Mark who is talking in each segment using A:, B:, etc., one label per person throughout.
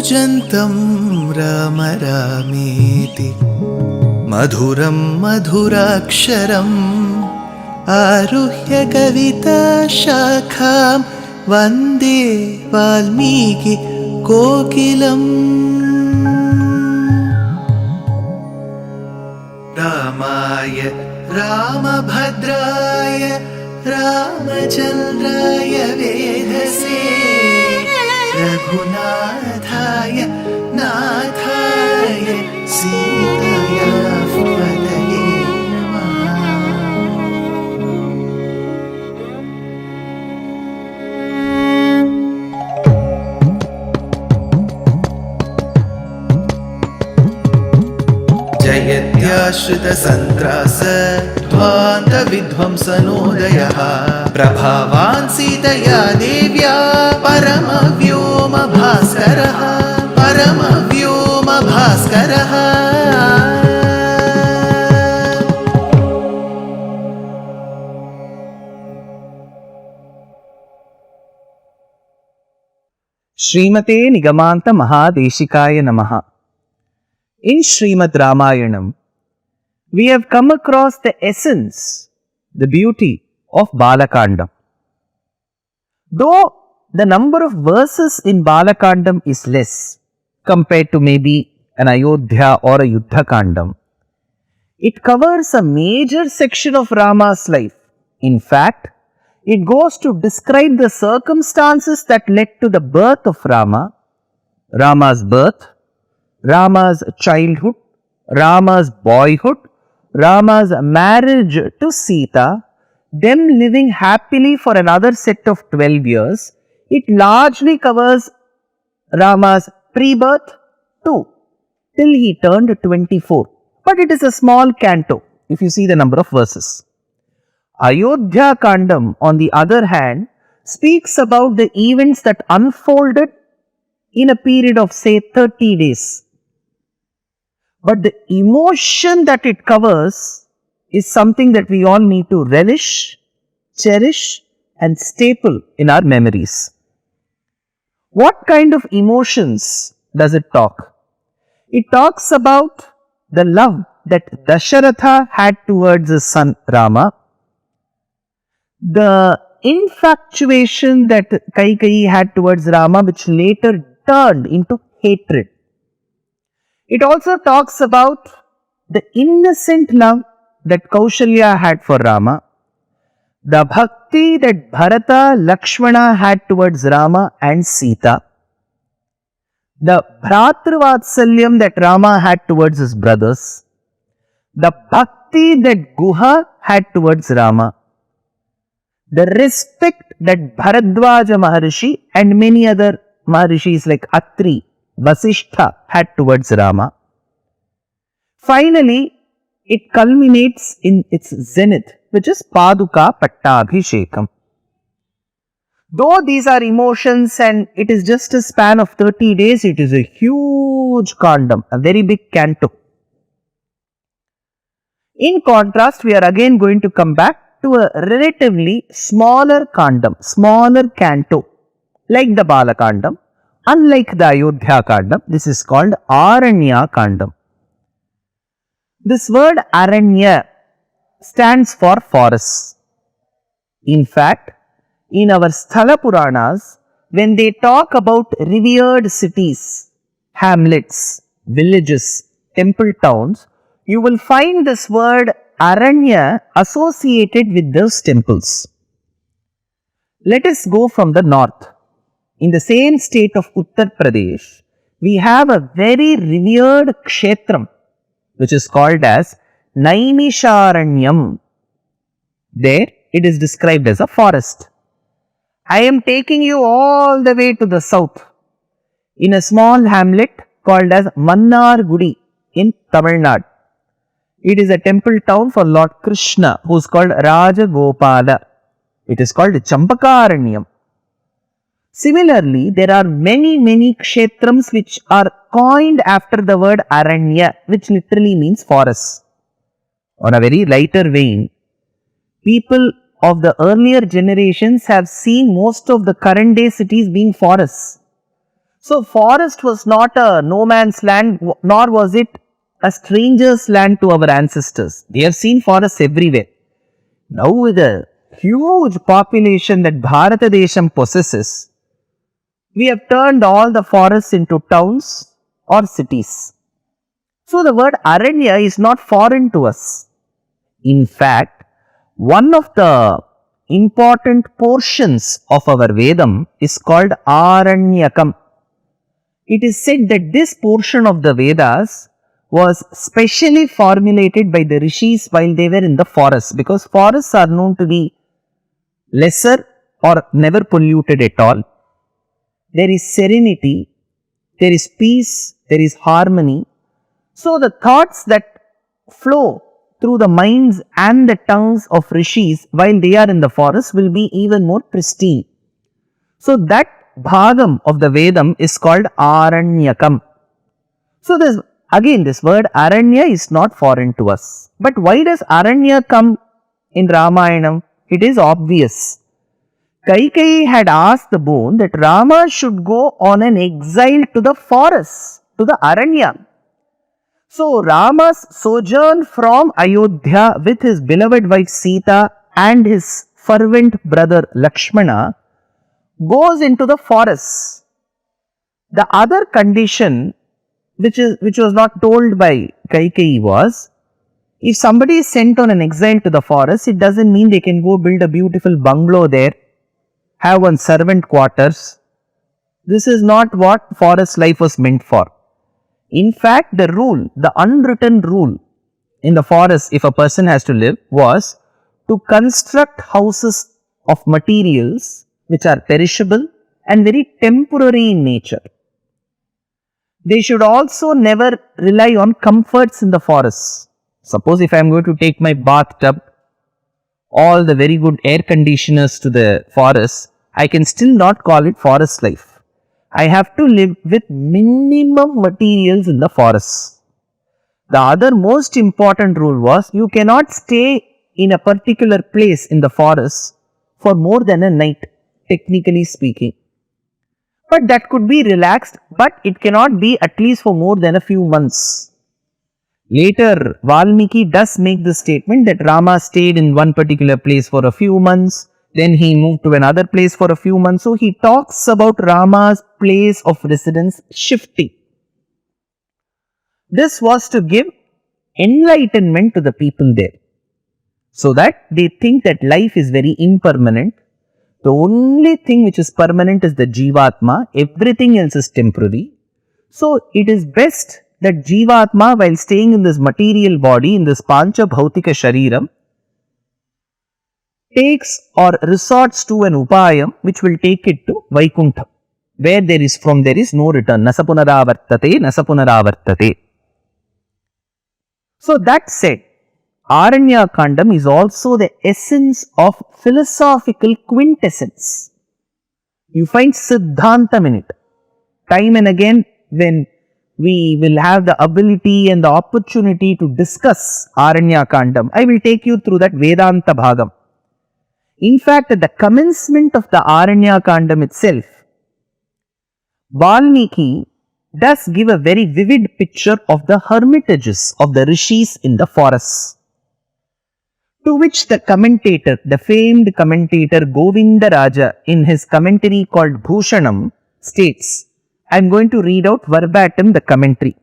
A: कूजन्तं राम रामेति मधुरं मधुराक्षरम् आरुह्य कविताशाखां वन्दे वाल्मीकि कोकिलम्। रामाय रामभद्राय रामचन्द्राय वेधसे रघुनाथाय नाथाय सीताया पतये नमः। जयत्याश्रितसन्त्रास ध्वान्तविध्वंसनोदयः प्रभावान् सीतया देव्या परमव्योमभास्करः परमव्योमभास्करः।
B: श्रीमते निगमान्त महादेशिकाय नमः। In Srimad Ramayanam, we have come across the essence, the beauty of Balakandam. Though the number of verses in Balakandam is less compared to maybe an Ayodhya or a Yuddha Kandam, it covers a major section of Rama's life. In fact, it goes to describe the circumstances that led to the birth of Rama, Rama's birth, Rama's childhood, Rama's boyhood, Rama's marriage to Sita, them living happily for another set of 12 years. It largely covers Rama's pre-birth too, till he turned 24. But it is a small canto if you see the number of verses. Ayodhya Kandam, on the other hand, speaks about the events that unfolded in a period of say 30 days. But the emotion that it covers is something that we all need to relish, cherish and staple in our memories. What kind of emotions does it talk? It talks about the love that Dasharatha had towards his son Rama, the infatuation that Kaikeyi had towards Rama, which later turned into hatred. It also talks about the innocent love that Kaushalya had for Rama, the bhakti that Bharata, Lakshmana had towards Rama and Sita, the Bhratravatsalyam that Rama had towards his brothers, the bhakti that Guha had towards Rama, the respect that Bharadwaja Maharishi and many other Maharishis like Atri, Vasishtha had towards Rama. Finally, it culminates in its zenith, which is Paduka Pattabhishekam. Though these are emotions and it is just a span of 30 days, it is a huge kandam, a very big canto. In contrast, we are again going to come back to a relatively smaller kandam, smaller canto, like the Balakandam. Unlike the Ayodhya Kandam, this is called Aranya Kandam. This word Aranya stands for forests. In fact, in our Sthala Puranas, when they talk about revered cities, hamlets, villages, temple towns, you will find this word Aranya associated with those temples. Let us go from the north. In the same state of Uttar Pradesh, we have a very revered kshetram, which is called as Naimisharanyam. There, it is described as a forest. I am taking you all the way to the south, in a small hamlet called as Mannargudi in Tamil Nadu. It is a temple town for Lord Krishna, who is called Rajagopala. It is called Champakaranyam. Similarly, there are many kshetrams which are coined after the word Aranya, which literally means forest. On a very lighter vein, people of the earlier generations have seen most of the current day cities being forests. So forest was not a no man's land, nor was it a stranger's land to our ancestors. They have seen forests everywhere. Now with the huge population that Bharata Desham possesses, we have turned all the forests into towns or cities. So the word Aranya is not foreign to us. In fact, one of the important portions of our Vedam is called Aranyakam. It is said that this portion of the Vedas was specially formulated by the rishis while they were in the forest, because forests are known to be lesser or never polluted at all. There is serenity, there is peace, there is harmony. So the thoughts that flow through the minds and the tongues of rishis while they are in the forest will be even more pristine. So that bhagam of the Vedam is called Aranyakam. So this word Aranya is not foreign to us. But why does Aranya come in Ramayanam? It is obvious. Kaikeyi had asked the boon that Rama should go on an exile to the forest, to the Aranya. So Rama's sojourn from Ayodhya with his beloved wife Sita and his fervent brother Lakshmana goes into the forest. The other condition which was not told by Kaikeyi was, if somebody is sent on an exile to the forest, it doesn't mean they can go build a beautiful bungalow there, have one servant quarters. This is not what forest life was meant for. In fact, the rule, the unwritten rule in the forest if a person has to live was to construct houses of materials which are perishable and very temporary in nature. They should also never rely on comforts in the forest. Suppose if I am going to take my bathtub, all the very good air conditioners to the forest, I can still not call it forest life. I have to live with minimum materials in the forest. The other most important rule was, you cannot stay in a particular place in the forest for more than a night, technically speaking. But that could be relaxed, but it cannot be at least for more than a few months. Later, Valmiki does make the statement that Rama stayed in one particular place for a few months, then he moved to another place for a few months. So he talks about Rama's place of residence shifting. This was to give enlightenment to the people there, so that they think that life is very impermanent. The only thing which is permanent is the Jivatma, everything else is temporary. So it is best that Jivatma, while staying in this material body, in this Pancha Bhautika Shariram, takes or resorts to an upayam which will take it to Vaikuntha, where there is no return. Nasapunaravartate, nasapunaravartate. So that said, Aranya Kandam is also the essence of philosophical quintessence. You find Siddhantam in it. Time and again, when we will have the ability and the opportunity to discuss Aranya Kandam, I will take you through that Vedanta Bhagam. In fact, at the commencement of the Aranya Kandam itself, Valmiki does give a very vivid picture of the hermitages of the rishis in the forests. To which the commentator, the famed commentator Govinda Raja, in his commentary called Bhushanam, states, I am going to read out verbatim the commentary.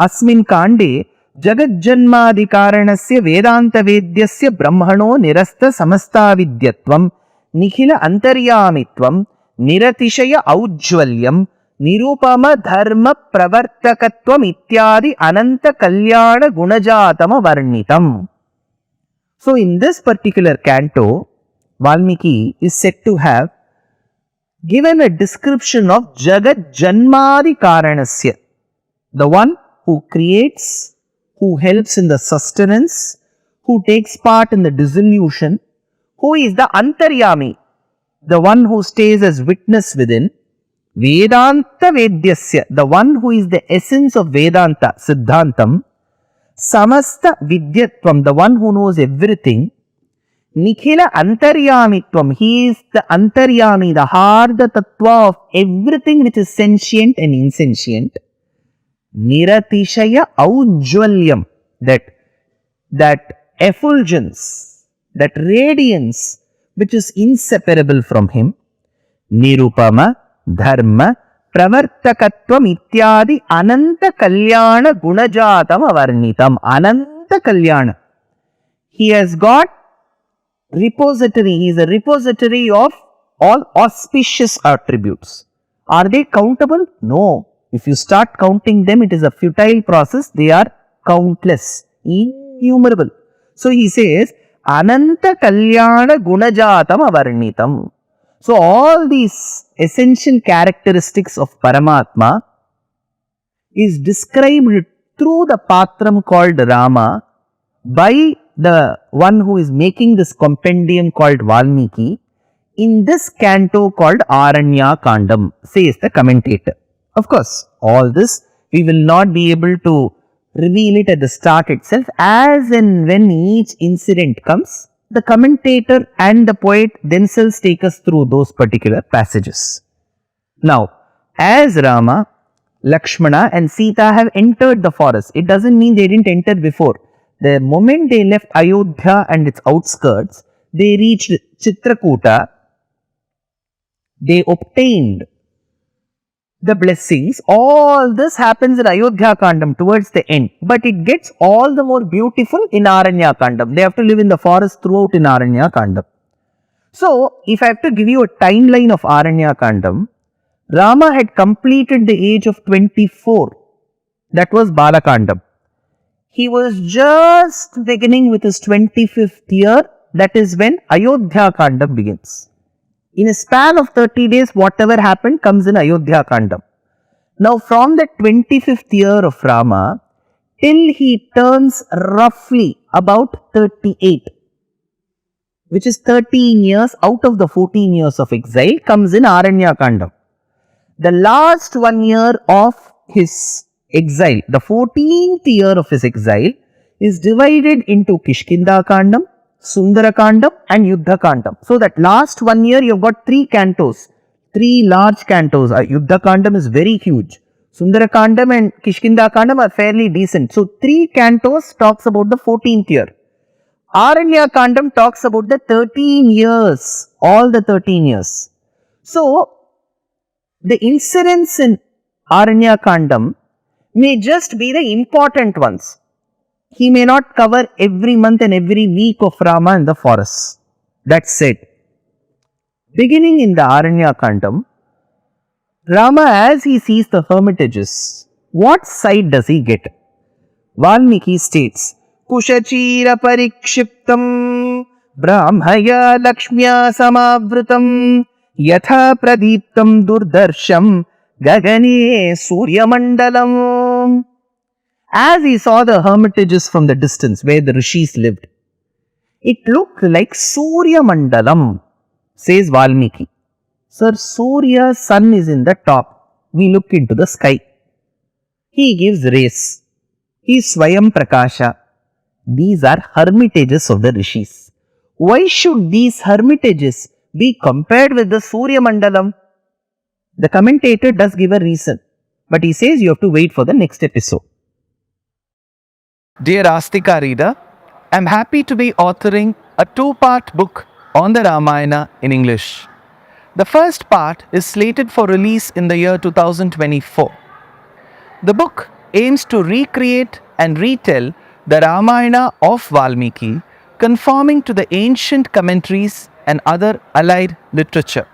B: Asmin Kande Jagadjanmadikaranasya Vedanta Vedyasya Brahmano Nirasta Samasta Vidyatvam Nikhila Antaryamitvam Niratishaya Aujwalyam Nirupama Dharma Pravartakatvam Ityadi Ananta Kalyana Gunajatama Varnitam. So in this particular canto, Valmiki is said to have given a description of Jagat Janmadi Karanasya, the one who creates, who helps in the sustenance, who takes part in the dissolution, who is the Antaryami, the one who stays as witness within, Vedanta Vedyasya, the one who is the essence of Vedanta, Siddhantam, Samasta Vidyatvam, the one who knows everything, Nikhila Antaryamitvam. He is the Antaryami, the Hardha Tattva of everything which is sentient and insentient. Niratishaya Aujwalyam. That effulgence, that radiance which is inseparable from him. Nirupama, Dharma, Pravartakatvam ityadi Ananta Kalyana Gunajatam Avarnitam. Ananta Kalyana. He has got repository. He is a repository of all auspicious attributes. Are they countable? No. If you start counting them, it is a futile process. They are countless, innumerable. So he says, Ananta Kalyana Gunajatam Avarnitam. So all these essential characteristics of Paramatma is described through the Patram called Rama by the one who is making this compendium called Valmiki in this canto called Aranya Kandam, says the commentator. Of course, all this we will not be able to reveal it at the start itself. As and when each incident comes, the commentator and the poet themselves take us through those particular passages. Now, as Rama, Lakshmana and Sita have entered the forest, it doesn't mean they didn't enter before. The moment they left Ayodhya and its outskirts, they reached Chitrakuta, they obtained the blessings. All this happens in Ayodhya Kandam towards the end, but it gets all the more beautiful in Aranya Kandam. They have to live in the forest throughout in Aranya Kandam. So, if I have to give you a timeline of Aranya Kandam, Rama had completed the age of 24. That was Balakandam. He was just beginning with his 25th year. That is when Ayodhya Kandam begins. In a span of 30 days, whatever happened comes in Ayodhya Kandam. Now, from the 25th year of Rama till he turns roughly about 38, which is 13 years out of the 14 years of exile, comes in Aranya Kandam. The last 1 year of his exile, the 14th year of his exile, is divided into Kishkinda Kandam, Sundara Kandam and Yuddha Kandam. So that last 1 year you have got 3 cantos, 3 large cantos. Yuddha Kandam is very huge. Sundara Kandam and Kishkinda Kandam are fairly decent. So 3 cantos talks about the 14th year. Aranya Kandam talks about the 13 years, all the 13 years. So the incidents in Aranya Kandam may just be the important ones. He may not cover every month and every week of Rama in the forest. That said, beginning in the Aranya Kandam, Rama, as he sees the hermitages, what sight does he get? Valmiki states, Kushachira parikshiptam brahmaya lakshmya samavritam yatha pradiptam durdarsham gagane suryamandalam. As he saw the hermitages from the distance where the rishis lived, it looked like Surya Mandalam, says Valmiki. Sir, Surya's sun is in the top. We look into the sky. He gives rays. He is Swayam Prakasha. These are hermitages of the rishis. Why should these hermitages be compared with the Surya Mandalam? The commentator does give a reason, but he says you have to wait for the next episode. Dear Astika reader, I am happy to be authoring a 2-part book on the Ramayana in English. The first part is slated for release in the year 2024. The book aims to recreate and retell the Ramayana of Valmiki, conforming to the ancient commentaries and other allied literature.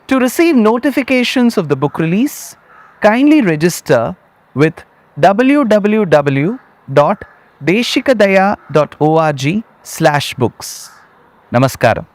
B: To receive notifications of the book release, kindly register with www.deshikadaya.org/books. Namaskaram.